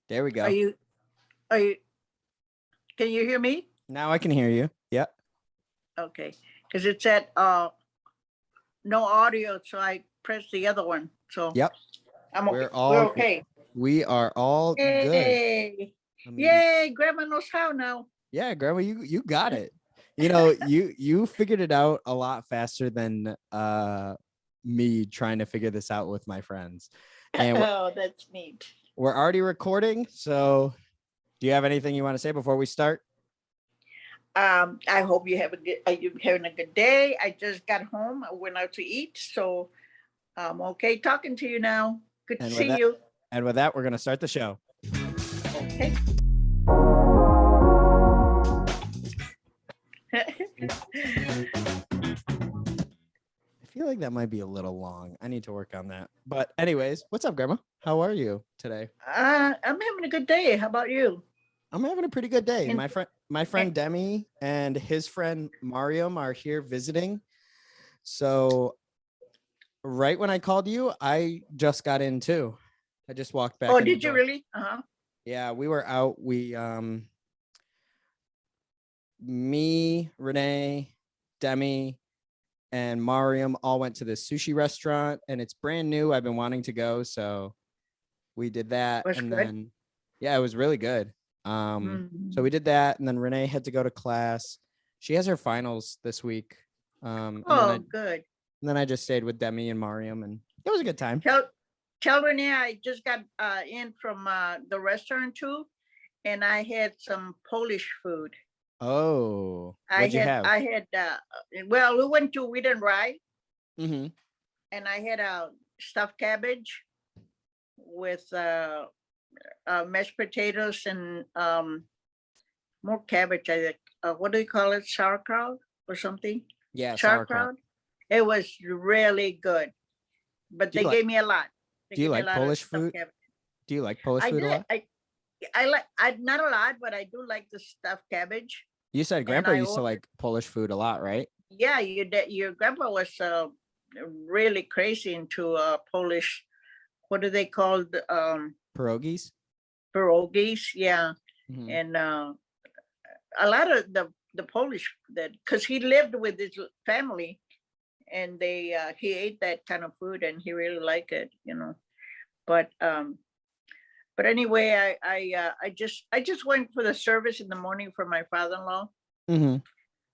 There we Are go. you, are you, can you hear me? Now I can hear you. Yep. Okay. Because it said no audio, so I pressed the other one. So Yep. I'm okay. We're We're all okay. we are all good. Yay. Let me Yay. Grandma knows how now. Yeah, grandma, you got it. You figured it out a lot faster than me trying to figure this out with my friends. And Oh, that's neat. we're already recording, so do you have anything you want to say before we start? I hope you have a good, you having a good day. I just got home. I went out to eat, so I'm okay talking to you now. Good to And with see that, you. we're going to start the show. Okay. I feel like that might be a little long. I need to work on that. But anyways, what's up, grandma? How are you today? I'm having a good day. How about you? I'm having a pretty good day. And, My friend Demi and his friend Mariam are here visiting. So right when I called you, I just got in too. I just walked back oh, in the did you door. really? Yeah, we were out. Me, Renee, Demi, and Mariam all went to this sushi restaurant, and it's brand new. I've been wanting to go, so we did that, Was and good. then yeah, it was really good. So we Mhm. did that, and then Renee had to go to class. She has her finals this week. And Oh, good. then I just stayed with Demi and Mariam, and it was a good time. Tell Renee I just got in from the restaurant too, and I had some Polish food. Oh, what'd you have? I had well, we went to Wheat and Rye, Mm-hmm. and I had a stuffed cabbage with mashed potatoes and more cabbage. I think. What do you call it? Sauerkraut or something? Yeah, sauerkraut. Sauerkraut. It was really good, but Do you they like gave me a lot. They Do you gave me a like lot of Polish stuffed food? cabbage. Do you like Polish I food a did. lot? I like. I not a lot, but I do like the stuffed cabbage. You said And Grandpa I used to ordered. like Polish food a lot, right? Yeah, your grandpa was really crazy into Polish. What do they call the Pierogies. pierogies? Yeah, Mm-hmm. and a lot of the Polish that because he lived with his family and they he ate that kind of food and he really liked it, you know. But anyway, I just went for the service in the morning for my father-in-law. Mm-hmm.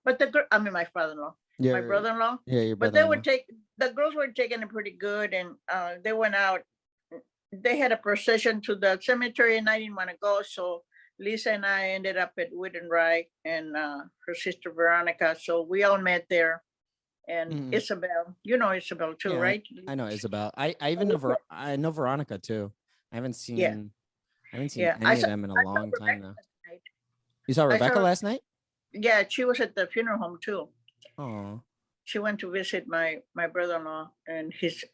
But I mean my father-in-law, my Your brother-in-law. your But they brother-in-law. would take the girls were taking it pretty good, and they went out. They had a procession to the cemetery, and I didn't want to go, so Lisa and I ended up at Wood and Rye, and her sister Veronica. So we all met there, and Mm-hmm. Isabel, you know Isabel too, Yeah, right? I know Isabel. I even know I know Veronica too. I haven't Yeah, seen I haven't seen yeah. any of them in a I saw long time Rebecca though. last night. You saw I Rebecca saw, last night? yeah, she was at the funeral home too. Oh. She went to visit my brother-in-law and his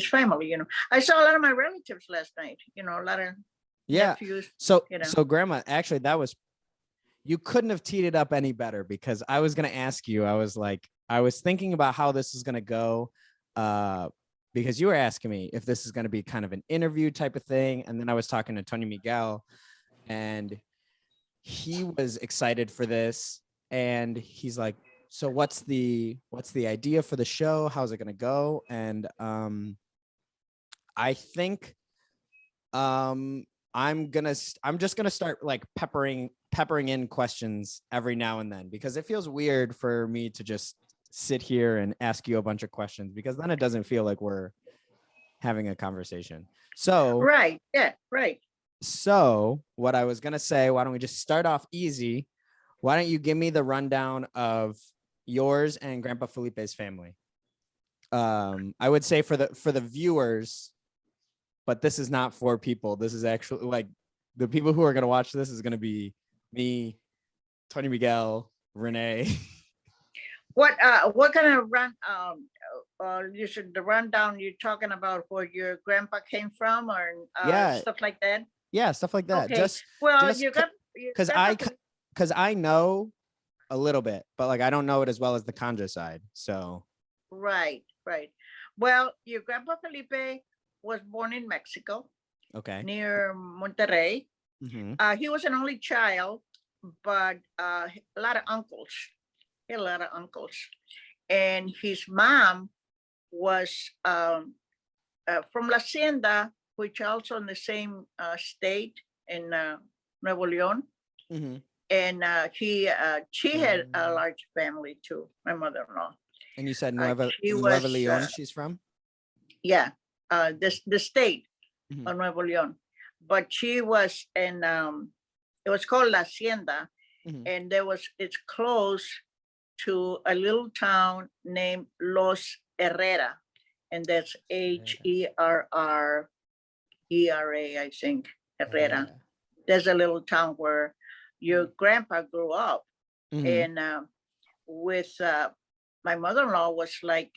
family. You know, I saw a lot of my relatives last night. You know, a lot of Yeah. nephews. So You know, grandma, actually you couldn't have teed it up any better because I was gonna ask you, I was thinking about how this is gonna go. Because you were asking me if this is gonna be kind of an interview type of thing. And then I was talking to Tony Miguel and he was excited for this. And he's like, so what's the idea for the show? How's it gonna go? And I think I'm just gonna start like peppering in questions every now and then because it feels weird for me to just sit here and ask you a bunch of questions because then it doesn't feel like we're having a conversation. So right? Yeah, right. what I was gonna say, why don't we just start off easy? Why don't you give me the rundown of yours and Grandpa Felipe's family? I would say for the viewers, but this is not for people. This is actually like the people who are going to watch this is going to be me, Tony Miguel, Renee. What kind of you should the rundown you're talking about where your grandpa came from or Yeah. stuff like that? Yeah. Stuff like that. Okay. Well, just you got cause I know a little bit, but like, I don't know it as well as the Kanja side. So. right, right. Well, your grandpa Felipe was born in Mexico, Okay. near Monterrey. Mm-hmm. He was an only child, but a lot of uncles. He had a lot of uncles, and his mom was from La Hacienda, which also in the same state in Nuevo León. Mm-hmm. And she had a large family too. My mother-in-law. And you said She Nueva was Leon she's from? yeah, the state Mhm. of Nuevo León, but she was in it was called La Hacienda, Mhm. and it's close to a little town named Los Herrera, and that's Herrera, I think. Herrera. There's a little town where your grandpa grew up, Mhm. and with my mother-in-law was like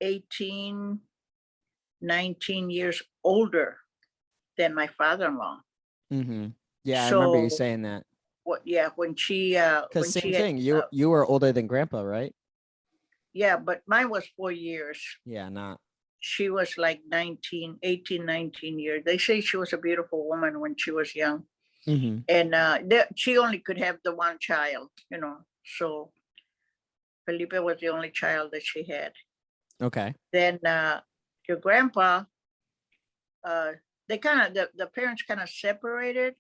18, 19 years older than my father-in-law. Mhm. Yeah, I remember you So saying that. what? Yeah, when she Because same thing, you were older than Grandpa, right? yeah, but mine was 4 years. Yeah, not. She was like 18, 19 years. They say she was a beautiful woman when she was young. Mhm. And she only could have the one child, so Felipe was the only child that she had. Okay. Then your grandpa, they the parents kind of separated.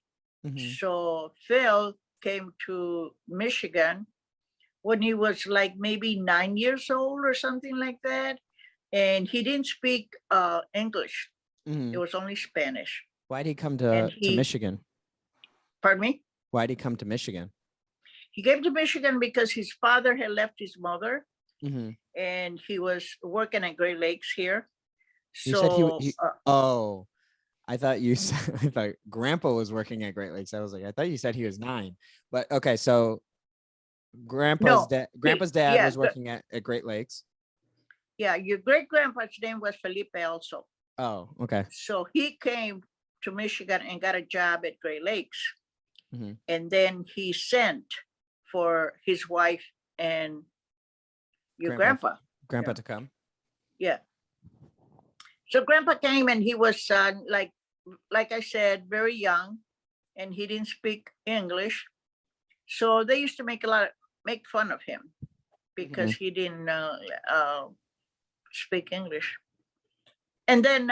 Mhm. So Phil came to Michigan when he was like maybe 9 years old or something like that. And he didn't speak English. It Mhm. was only Spanish. Why'd he come And to Michigan? pardon me? Why'd he come to Michigan? He came to Michigan because his father had left his mother, Mhm. and he was working at Great Lakes here. You said So oh, I thought you said I thought Grandpa was working at Great Lakes. I was like, I thought you said he was 9. But okay, so no, Grandpa's dad was working at Great Lakes. yeah, your great grandpa's name was Felipe also. Oh, okay. So he came to Michigan and got a job at Great Lakes. Mhm. And then he sent for his wife and your grandpa. Grandpa to come. Yeah. So grandpa came, and he was like I said, very young, and he didn't speak English. So they used to make fun of him because he didn't speak English. And then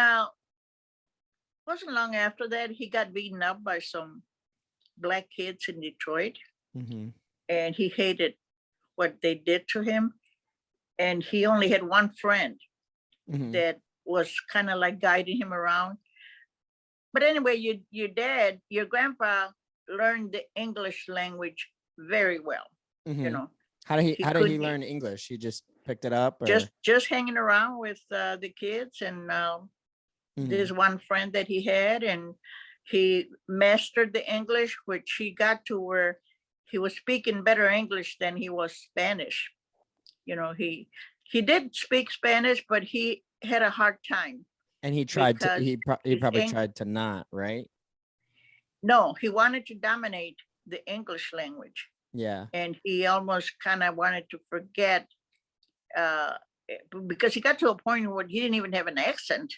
wasn't long after that, he got beaten up by some black kids in Detroit, Mhm. and he hated what they did to him. And he only had one friend Mhm. that was kind of like guiding him around. But anyway, your grandpa learned the English language very well. Mhm. How did he could learn English? He just picked it up, or just hanging around with the kids and this one friend that he had, and he mastered the English, which he got to where he was speaking better English than he was Spanish. He did speak Spanish, but he had a hard time. And he tried to because he probably tried to not, right? No, he wanted to dominate the English language, Yeah. and he almost kind of wanted to forget because he got to a point where he didn't even have an accent.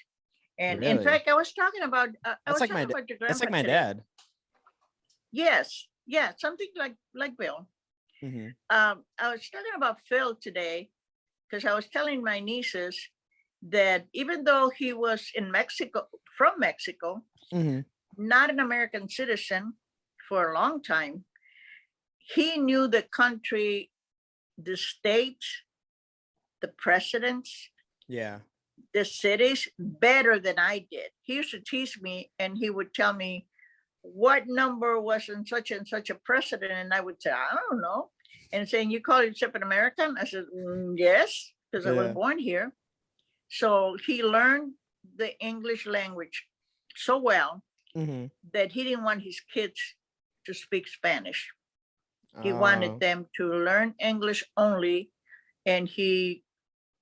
And in Really? fact, I was talking about That's like your grandpa. That's like my today. dad. Yes, yeah, something like Bill. Mhm. I was talking about Phil today because I was telling my nieces that even though he was from Mexico, Mhm. not an American citizen for a long time, he knew the country, the states, the presidents, Yeah. the cities better than I did. He used to tease me, and he would tell me what number was in such and such a president, and I would say, I don't know. And saying, you call yourself an American? I said, yes, because I was born here. So he learned the English language so well that he didn't want his kids to speak Spanish. He wanted them to learn English only, and he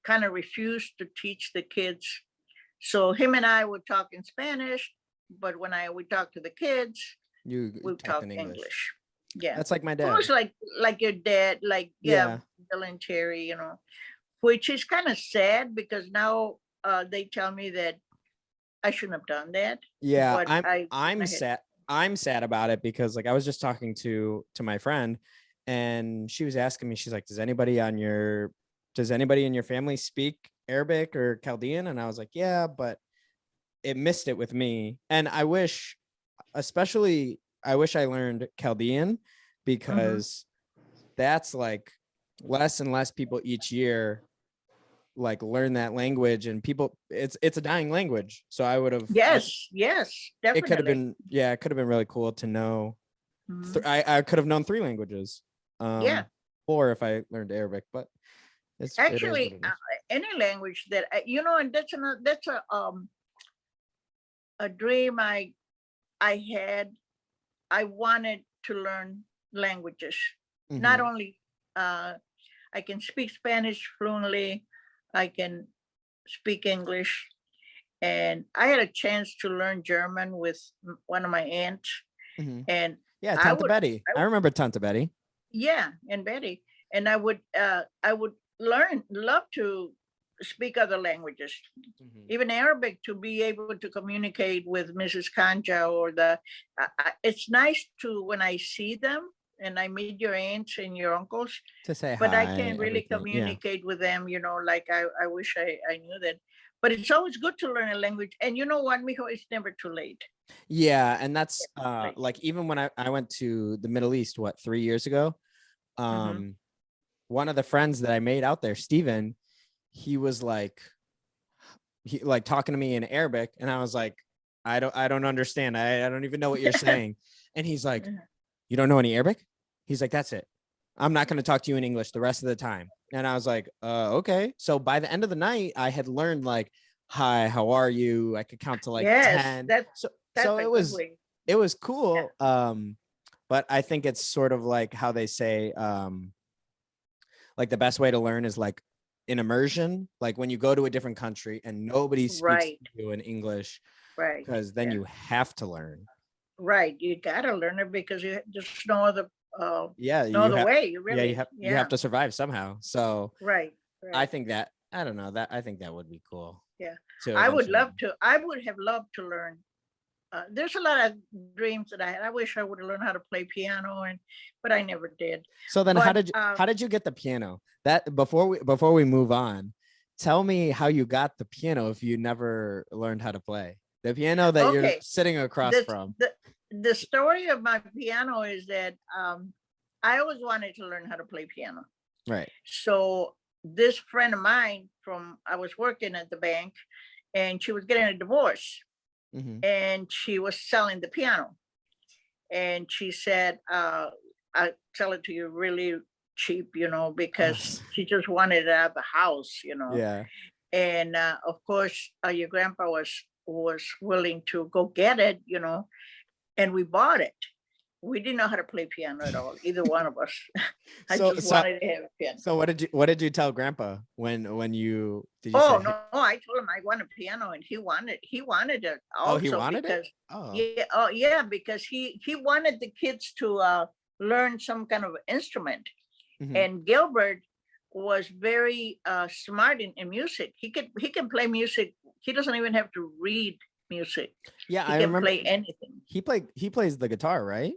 kind of refused to teach the kids. So him and I would talk in Spanish, but when I would talk to the kids, we would talk in English. Yeah, that's like my dad. Almost like your dad, Bill and Terry, which is kind of sad because now they tell me that I shouldn't have done that. Yeah, But I I'm went ahead. sad. I'm sad about it because like I was just talking to my friend and she was asking me, she's like, does anybody in your family speak Arabic or Chaldean? And I was like, yeah, but it missed it with me. And I wish I learned Chaldean because that's like less and less people each year like learn that language, and people it's a dying language. So I would have Yes, yes, it could have definitely. been, yeah, it could have been really cool to know. Mhm. I could have known 3 languages. Yeah, Or if I learned Arabic, but it is what actually, it is. any language that you know, and that's a dream I had. I wanted to learn languages. Not Mhm, only I can speak Spanish fluently, I can speak English, and I had a chance to learn German with one of my aunts, mhm. and Yeah, I Tante would, Betty. I I remember Tante Betty. yeah, and Betty, and I would love to speak other languages, Mhm. even Arabic, to be able to communicate with Mrs. Kanja or the. It's nice to when I see them and I meet your aunts and your uncles, To say but I hi, can't really everything. Yeah. communicate with them. You know, like I wish I knew that. But it's always good to learn a language, and you know what, Mijo, it's never too late. Yeah, and that's Never too late. like even when I went to the Middle East, what, 3 years ago? Hmm. Um, one of the friends that I made out there, Steven, he was like he like talking to me in Arabic, and I was like, I don't understand. I don't even know what you're saying. And he's like, you don't know any Arabic? He's like, that's it. I'm not going to talk to you in English the rest of the time. And I was like, okay. So by the end of the night, I had learned like, hi, how are you? I could count to like Yes, 10. So that's a good way. it was Yeah. cool. But I think it's sort of like how they say, like the best way to learn is like in immersion, like when you go to a different country and nobody speaks to Right, you in English, right. because then Yeah. you have to learn. Right, you gotta learn it because there's uh, Yeah, no you other have way. You yeah, really, you have yeah, to survive somehow. So right, I right, think that I don't know that I think that would be cool yeah. to I would eventually. love to. I would have loved to learn. There's a lot of dreams that I had. I wish I would have learned how to play piano, but I never did. So then But how did you get the piano? That before we move on, tell me how you got the piano if you never learned how to play. The piano that you're okay, sitting across this from. the story of my piano is that I always wanted to learn how to play piano. Right. So this friend of mine from I was working at the bank, and she was getting a divorce, Hmm. and she was selling the piano, and she said, "I sell it to you really cheap, you know, because she just wanted it out of the house, you know." Yeah. And of course, your grandpa was willing to go get it, you know, and we bought it. We didn't know how to play piano at all, either one of us. I So just so wanted to have a piano. so what did you tell Grandpa when you did you Oh say, no, I told him I want a piano, and he wanted it oh, he also wanted it? because Oh. yeah, oh yeah, because he wanted the kids to learn some kind of instrument. Hmm. And Gilbert was very smart in music. He can play music. He doesn't even have to read music. Yeah, He I can remember play anything. he plays the guitar, right?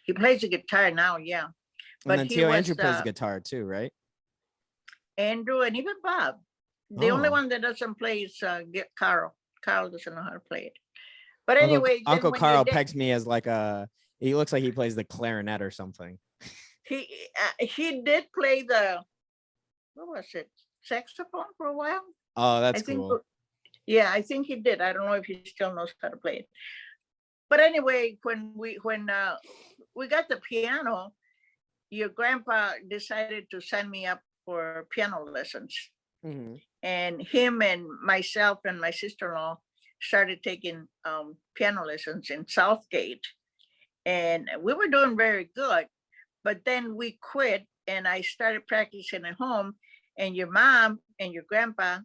He plays the guitar now, yeah. And But then he Tio was Andrew plays the guitar too, right? Andrew and even Bob. The only Oh. one that doesn't play is Carl. Carl doesn't know how to play it. But anyway, then Uncle when your Carl dad, pegs me as like he looks like he plays the clarinet or something. he did play the, what was it, saxophone for a while. Oh, I that's think, cool. yeah, I think he did. I don't know if he still knows how to play it. But anyway, when we got the piano, your grandpa decided to sign me up for piano lessons, Hmm. and him and myself and my sister-in-law started taking piano lessons in Southgate, and we were doing very good. But then we quit, and I started practicing at home. And your mom and your grandpa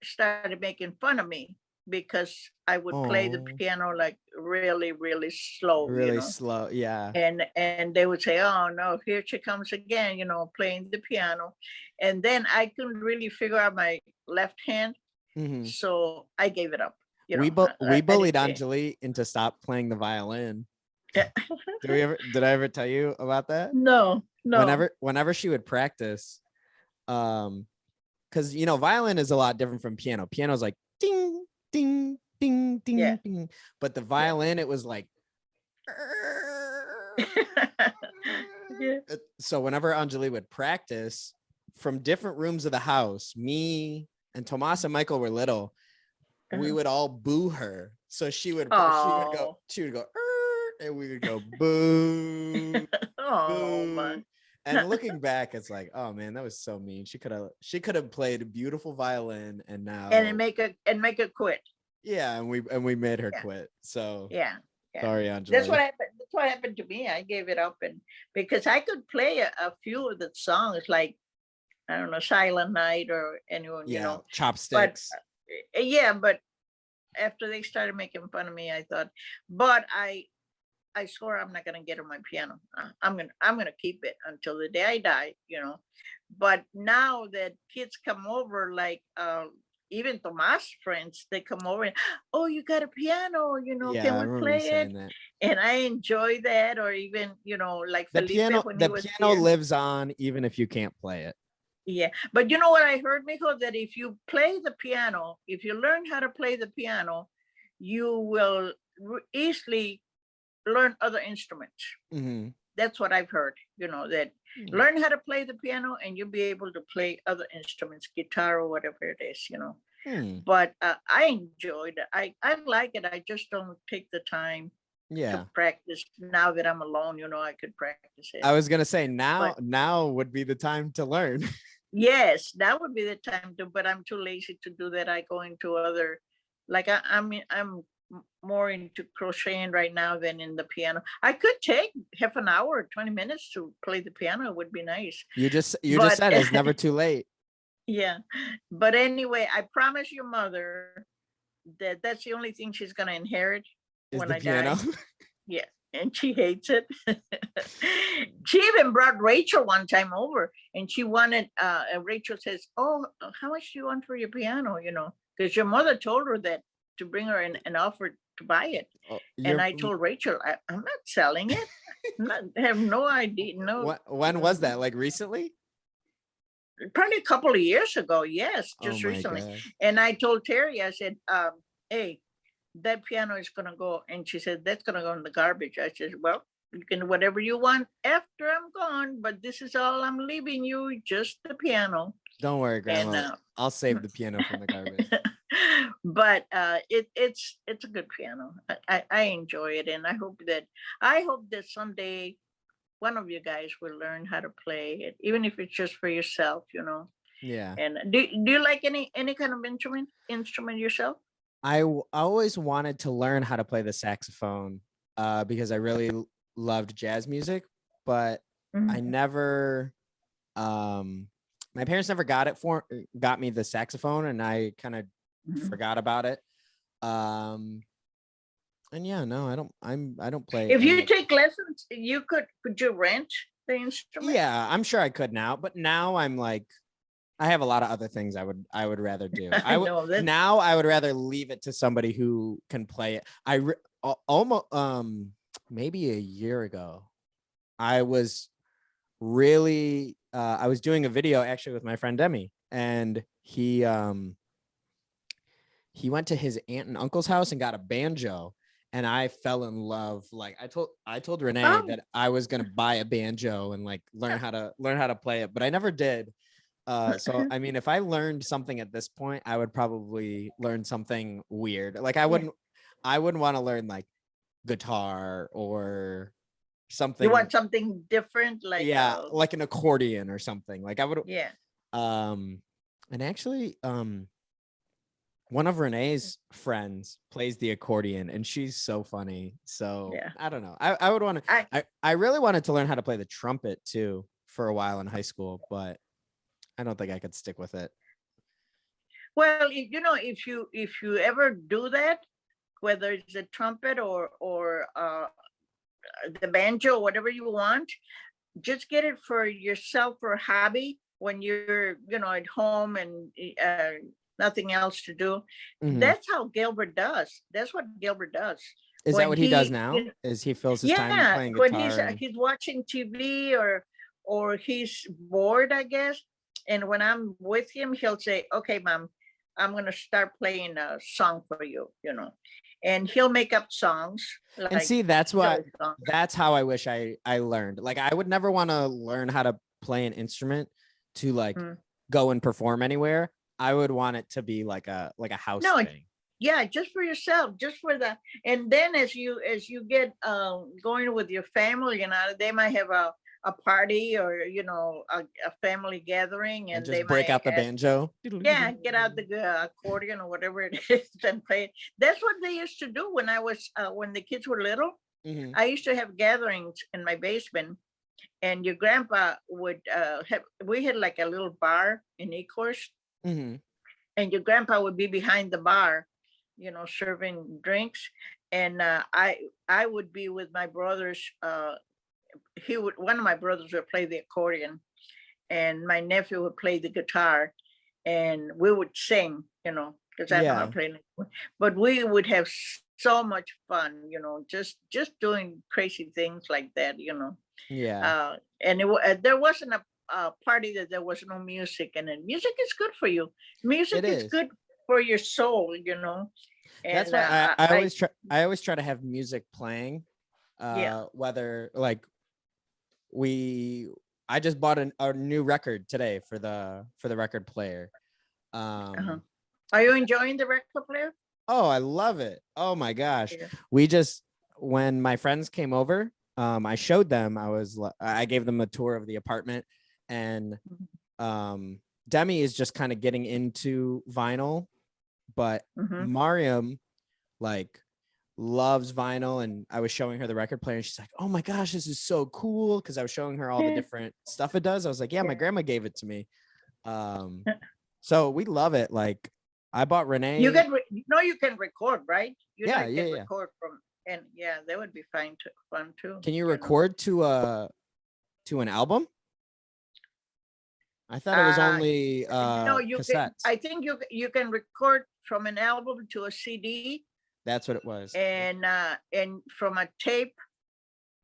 started making fun of me because I would play the Oh, piano like really, really slow, you really know. slow. Yeah. And they would say, "Oh no, here she comes again," you know, playing the piano. And then I couldn't really figure out my left hand, Hmm. so I gave it up. you We know, we I bullied didn't say. Anjali into stop playing the violin. Yeah. Did I ever tell you about that? No, no. Whenever she would practice, because violin is a lot different from piano. Piano's like ding, ding, ding, Yeah. ding, ding. But the Yeah. violin, it was like Yeah. so whenever Anjali would practice from different rooms of the house, me and Tomas and Michael were little, we would all boo her. So she would go, Oh, and we would go boo, oh boo. man. And looking back, it's like, oh man, that was so mean. She could have played a beautiful violin, and now And make it quit. yeah, and we made her Yeah. quit. So Yeah. Yeah. sorry, Anjali. That's what happened. That's what happened to me. I gave it up, and because I could play a few of the songs, like I don't know, Silent Night or anyone, Yeah, but chopsticks. yeah, but after they started making fun of me, I thought, but I swore I'm not gonna get on my piano. I'm gonna keep it until the day I die, But now that kids come over, like even Tomas friends, they come over and, oh, you got a piano, Yeah, can I we remember you play it? saying that. And I enjoy that, or even, like Felipe when he The was piano here. lives on even if you can't play it. Yeah, but you know what I heard, Mijo, that if you play the piano, if you learn how to play the piano, you will easily learn other instruments. Mm-hmm. That's what I've heard, that learn how to play the piano and you'll be able to play other instruments, guitar or whatever it is, But I enjoyed it. I like it. I just don't take the time Yeah. to practice. Now that I'm alone, I could practice it. I was gonna say now would be the time to learn. Yes, that would be the time to, but I'm too lazy to do that. I go into other, like I'm more into crocheting right now than in the piano. I could take half an hour or 20 minutes to play the piano. It would be nice. You just But said it's never too late. yeah, but anyway, I promise your mother that that's the only thing she's gonna inherit Is when the I piano? die. Yeah, and she hates it. She even brought Rachel one time over, and she wanted. And Rachel says, "Oh, how much do you want for your piano? Because your mother told her that to bring her and offer to buy it." Oh, And I told Rachel, I'm not selling it. I have no idea. No. When was that? Like recently? Probably a couple of years ago. Yes, just Oh my recently. God. And I told Terry, I said, hey, that piano is gonna go. And she said, that's gonna go in the garbage. I said, well, you can do whatever you want after I'm gone, but this is all I'm leaving you, just the piano. Don't worry, Grandma. And, I'll save the piano from the garbage. But it's a good piano. I enjoy it, and I hope that someday one of you guys will learn how to play it, even if it's just for yourself, Yeah. And do you like any kind of instrument yourself? I always wanted to learn how to play the saxophone because I really loved jazz music, but I never my parents never got me the saxophone, and I kind of forgot about it. And yeah, no, I don't play. If you take lessons, could you rent the instrument? Yeah, I'm sure I could now, but now I'm like, I have a lot of other things I would rather do. I would rather leave it to somebody who can play it. Almost maybe a year ago, I was really I was doing a video actually with my friend Demi, and he went to his aunt and uncle's house and got a banjo, and I fell in love. Like I told Renee that I was gonna buy a banjo and like learn how to play it, but I never did. So I mean, if I learned something at this point, I would probably learn something weird. Like I wouldn't want to learn like guitar or something. You want something different, like like an accordion or something. Like I would. Yeah. And actually, one of Renee's friends plays the accordion, and she's so funny. So yeah. I don't know. I would want to. I really wanted to learn how to play the trumpet too for a while in high school, but I don't think I could stick with it. Well, if you ever do that, whether it's a trumpet or the banjo, whatever you want, just get it for yourself for a hobby when you're at home and nothing else to do. Mhm. That's how Gilbert does. That's what Gilbert does. Is that When what he does he, now? you Is he fills his time yeah, playing when guitar and he's watching TV or he's bored, I guess. And when I'm with him, he'll say, "Okay, mom, I'm gonna start playing a song for you," and he'll make up songs and like see, that's what silly songs. that's how I wish I learned. Like I would never want to learn how to play an instrument to like Mm. go and perform anywhere. I would want it to be like a house No, thing. yeah, just for yourself, just for that. And then as you get going with your family, they might have a party or a family gathering, And and just they break might out the ask, banjo. yeah, get out the accordion or whatever it is and play it. That's what they used to do when I was when the kids were little. Mhm, I used to have gatherings in my basement, and your grandpa would have. We had like a little bar in Ecorse, mhm. and your grandpa would be behind the bar, serving drinks, and I would be with my brothers. He would One of my brothers would play the accordion, and my nephew would play the guitar, and we would sing, because I don't know how to Yeah, play anything. But we would have so much fun, just doing crazy things like that, yeah. and there wasn't a party that there was no music, and then music is good for you. Music It is is. good for your soul, That's and why I I always try to have music playing. yeah. Whether like we I just bought a new record today for the record player. Uh-huh. Um Are you enjoying the record player? oh, I love it. Oh my gosh. Yeah. We just when my friends came over, I showed them. I gave them a tour of the apartment, and Mhm. Demi is just kind of getting into vinyl, but Mhm. Mariam like loves vinyl, and I was showing her the record player and she's like, "Oh my gosh, this is so cool," because I was showing her all the Yeah. different stuff it does. I was like, "Yeah, my Yeah. grandma gave it to me." Um so we love it. Like I bought You Renee. can you can record, right? Yeah, You yeah, can yeah. record from, and yeah, that would be fun too, Can you record to an album? I thought it was Uh, only no, you can. cassettes. I think you can record from an album to a CD, That's what it was. and from a tape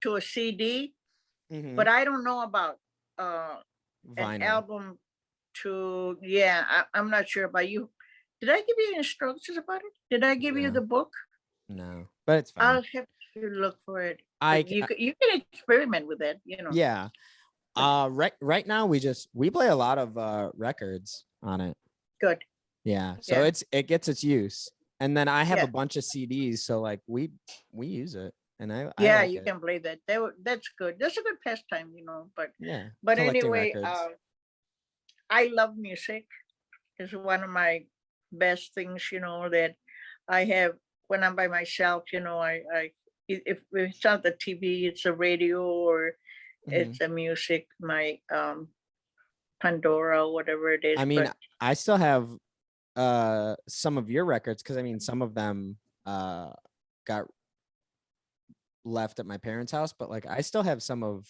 to a CD. Hmm. But I don't know about uh an Vinyl. album to. Yeah, I'm not sure about you. Did I give you instructions about it? Did I give you the No, book? no, but it's fine. I'll have to look for it. I But c- you can experiment with it. yeah. But Right now we play a lot of records on it. good. Yeah, so Yeah. it gets its use, and then I have a Yeah. bunch of CDs, so like we use it, and I Yeah, like you it. can play that. That's good. That's a good pastime. Yeah, But collecting anyway, records. I love music. It's one of my best things, that I have when I'm by myself. If it's not the TV, it's a radio or Hmm. it's a music, my Pandora, whatever it is. I mean, But I still have some of your records because I mean some of them got left at my parents' house, but like I still have some of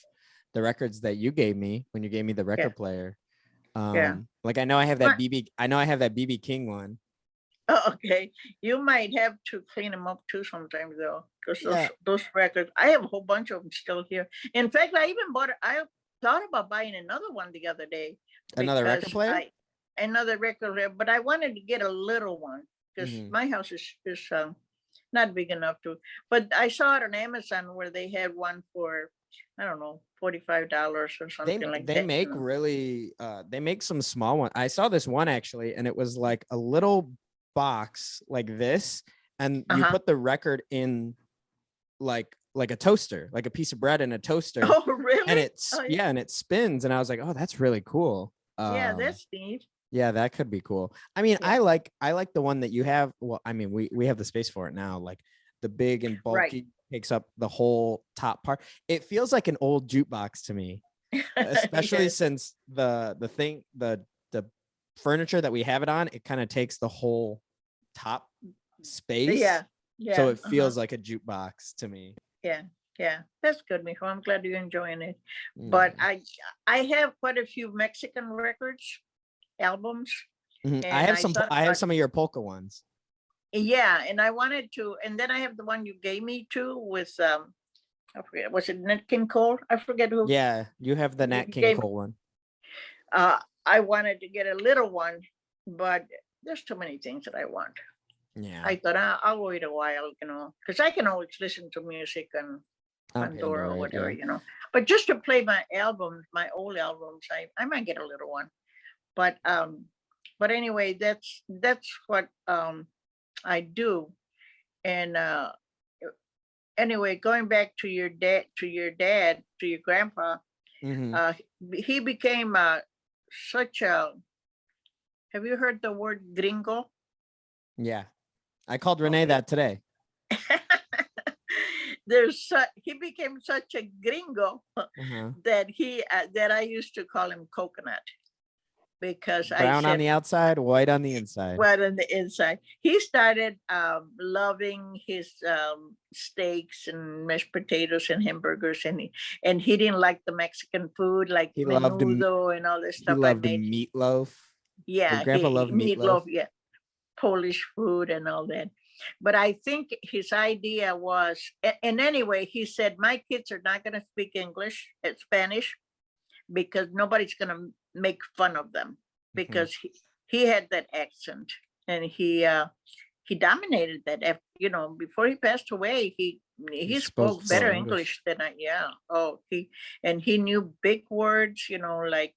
the records that you gave me when you gave me the yeah, record player. yeah. Like I know I have that My- BB King one. Oh, okay. You might have to clean them up too sometimes though, because those Yeah, those records. I have a whole bunch of them still here. In fact, I thought about buying another one the other day another record because player. I another record player, but I wanted to get a little one because Hmm. my house is not big enough to. But I saw it on Amazon where they had one for, I don't know, $45 or something like They that. make really they make some small one. I saw this one actually, and it was like a little box like this, and Uh you huh. put the record in like a toaster, like a piece of bread in a toaster, Oh, and really? it's Oh, yeah, and it spins, and I was like, oh, that's really cool. yeah, that's neat. Yeah, that could be cool. I mean, Yeah, I like the one that you have. Well, I mean, we have the space for it now. Like the big and right. bulky takes up the whole top part. It feels like an old jukebox to me, especially Yes. since the furniture that we have it on, it kind of takes the whole top space. Yeah. So Yeah. it Uh-huh. feels like a jukebox to me. Yeah. Yeah. That's good, Mijo. I'm glad you're enjoying it. But Yeah. I have quite a few Mexican records, albums, Mhm. And I thought I have about, some of your polka ones. yeah, and I wanted to, and then I have the one you gave me too with, I forget, was it Nat King Cole? I forget who. Yeah, you have the Nat You King gave, Cole one. I wanted to get a little one, but there's too many things that I want. Yeah, I thought I'll wait a while, because I can always listen to music and on Pandora or Pandora. whatever, Yeah. But just to play my albums, my old albums, I might get a little one. But anyway, that's what I do. And anyway, going back to your dad, to your grandpa, Hmm. uh, he became such a. Have you heard the word gringo? Yeah, I called Renee Okay. that today. He became such a gringo Uh-huh. that I used to call him coconut, because I Brown on said, the outside, white on the inside. well, on the inside, he started loving his steaks and mashed potatoes and hamburgers, and he didn't like the Mexican food like He loved menudo and all this he stuff I loved made. meatloaf. Your Yeah, grandpa he loved meatloaf. meatloaf, yeah, Polish food and all that. But I think his idea was, and anyway, he said, my kids are not going to speak English and Spanish because nobody's going to make fun of them, Mhm. because he had that accent, and he dominated that. Before he passed away, He he spoke spoke fluent better English. English than I. Yeah. Oh, he knew big words, like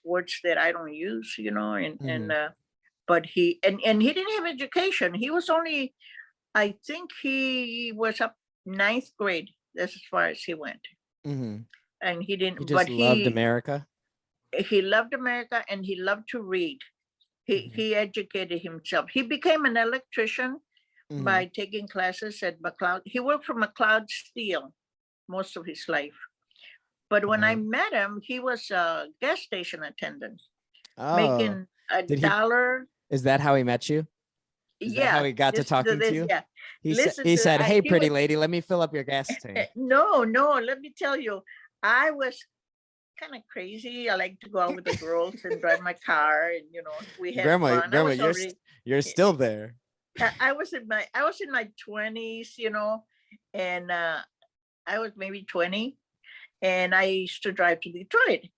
words that I don't use, and Mhm. but and he didn't have education. He was only, I think he was up ninth grade. That's as far as he went, Mhm. and he He didn't. just But loved America. he loved America, and he loved to read. He Mhm. he educated himself. He became an electrician by Mhm. taking classes at McLeod. He worked for McLeod Steel most of his life. But when I Uh-huh. met him, he was a gas station attendant, Oh, making a did he? dollar. Is that how he met you? Is that how Yeah, he got to listen to talking to this. you? Yeah, listen He to said, "Hey, he pretty was lady, let me fill up your gas tank." no, no. Let me tell you, I was kind of crazy. I like to go out with the girls and drive my car, and we had fun. I Grandma, was already you're still there. I was in my 20s, and I was maybe 20, and I used to drive to Detroit.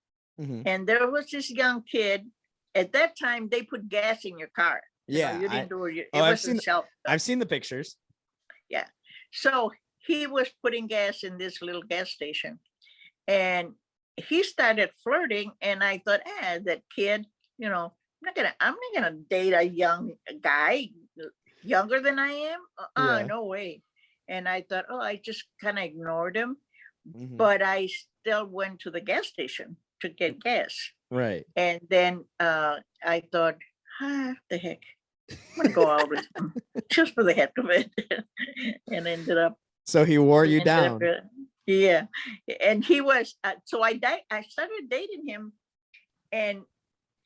Mhm. And there was this young kid. At that time, they put gas in your car. Yeah, You didn't do it. oh, It wasn't self. I've seen the pictures. Yeah. So he was putting gas in this little gas station, and he started flirting. And I thought, that kid, I'm not gonna date a young guy younger than I am. Yeah. No way. And I thought, oh, I just kind of ignored him, Mhm. but I still went to the gas station to get gas. Right. And then I thought, the heck, I'm gonna go out with him just for the heck of it, and So he wore you ended up, down. yeah. And he was so I started dating him, and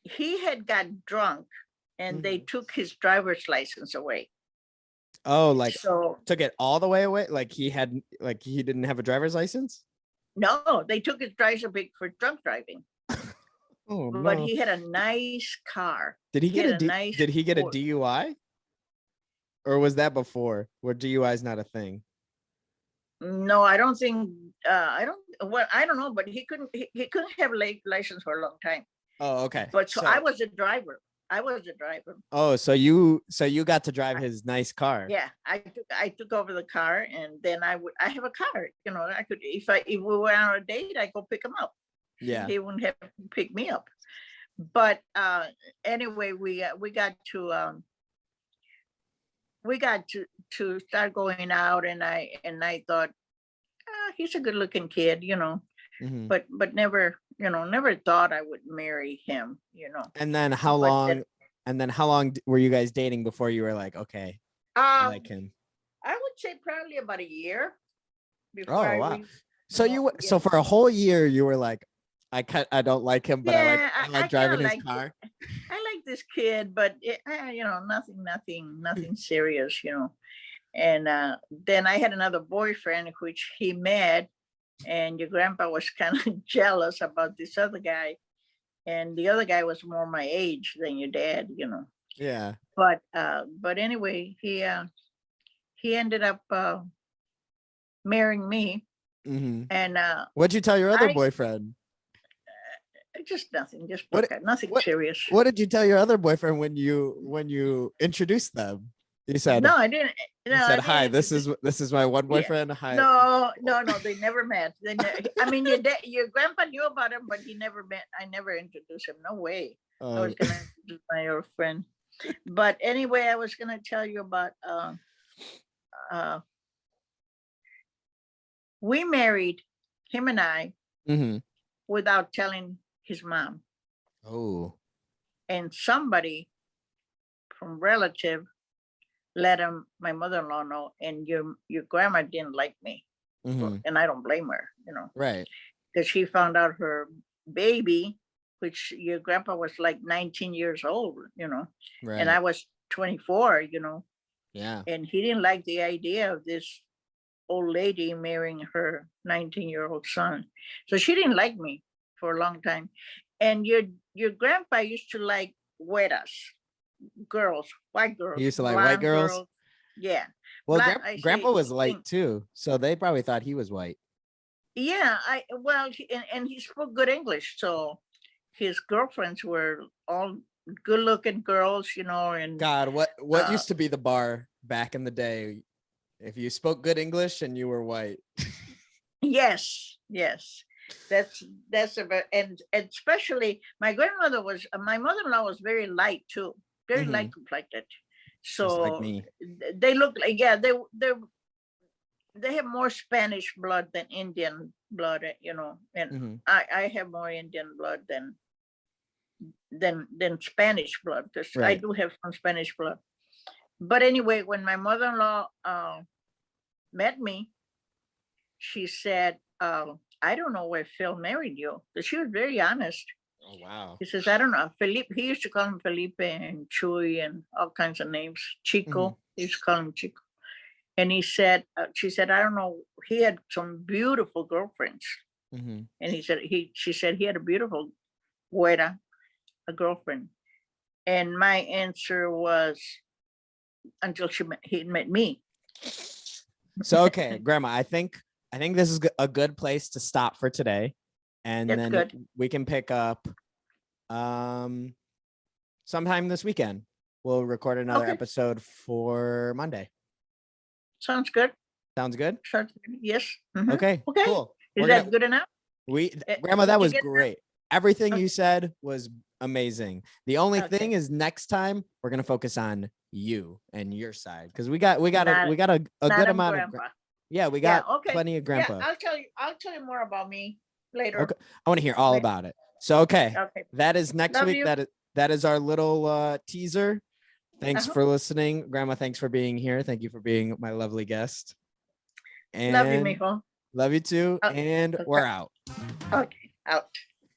he had got drunk, and they Mhm. took his driver's license away. Oh, like So took it all the way away? Like he didn't have a driver's license? no, they took his driver's away for drunk driving. Oh But no. he had a nice car. He had a nice Did he get a Ford. DUI? Or was that before where DUI is not a thing? No, I don't think. I don't. Well, I don't know, but he couldn't have license for a long time. Oh, okay. But so I So was a driver. I was a driver. oh, so you got to drive I, his nice car. yeah, I took over the car, and then I have a car. I could, if we were on a date, I go pick him up. Yeah. He wouldn't have to pick me up. But anyway, we got to start going out, and I thought, he's a good looking kid, Mhm. but never, never thought I would marry him. And then But then, how long were you guys dating before you were like, okay, I um, like him? I would say probably about a year before Oh I wow. reached, So for a whole year you were like, I don't like him, but yeah, I I like kind driving of his like car. I like this kid, but nothing serious, And then I had another boyfriend, which he met, and your grandpa was kind of jealous about this other guy. and the other guy was more my age than your dad, you know. Yeah. But anyway, he ended up marrying me, Hmm. and What'd you tell your other I boyfriend? just nothing, just What nothing what serious. what did you tell your other boyfriend when you introduced them? You said No, I didn't. No, you I said, "Hi, didn't. this is my one Yeah. boyfriend. Hi." No, they never met. I mean, your grandpa knew about him, but he never met. I never introduced him. No way. I was gonna introduce my old friend. But anyway, I was gonna tell you about uh we married, him and I, Mhm. without telling his mom. Oh. And somebody from relative let him my mother-in-law know, and your grandma didn't like me. Mhm. And I don't blame her, you know. Right. Because she found out her baby, which your grandpa was like 19 years old, you know, and Right. I was 24, you know, Yeah. and he didn't like the idea of this old lady marrying her 19-year-old son. So she didn't like me for a long time. And your grandpa used to like güeras, girls, white He girls, used to like white blonde girls. girls. Yeah. Well, I grandpa say was light pink. too, so they probably thought he was white. Yeah, and he spoke good English, so his girlfriends were all good-looking girls, you know, and God, what uh used to be the bar back in the day? If you spoke good English and you were white. yes, yes. That's and especially my mother-in-law was very light too, very Hmm. light complected. Just like So me. they look like, yeah, they have more Spanish blood than Indian blood, you know, and Hmm. I have more Indian blood than Spanish blood, because I Right. do have some Spanish blood. But anyway, when my mother-in-law met me, she said, I don't know where Phil married you. But she was very honest. Oh wow. He says, I don't know. Felipe, he used to call him Felipe and Chuy and all kinds of names. Hmm. Chico, he used to call him Chico. And she said, I don't know. He had some beautiful girlfriends. Hmm. And she said he had a beautiful güera, a girlfriend. And my answer was, until he met me. So okay, Grandma, I think this is a good place to stop for today, and That's then good. we can pick up um sometime this weekend. We'll record another Okay, episode for Monday. sounds good. Sounds good? Sounds good. Yes. Mhm. Okay, Okay. cool. Is We're that gonna good enough? Grandma, that Did you was get enough? great. Everything you Okay. said was amazing. The only thing Okay. is next time we're gonna focus on you and your side, because Not we got a not good on amount of grandpa. yeah, we Yeah. got Okay. plenty of Yeah. grandpa. I'll tell you more about me later. Okay, I want to hear all Maybe. about it. So okay, Okay. that is next Love week. you. That is our little teaser. Thanks Uh-huh. for listening, Grandma. Thanks for being here. Thank you for being my lovely guest. Love you, And mijo. love you too. Oh, And we're okay. out. Okay. Out.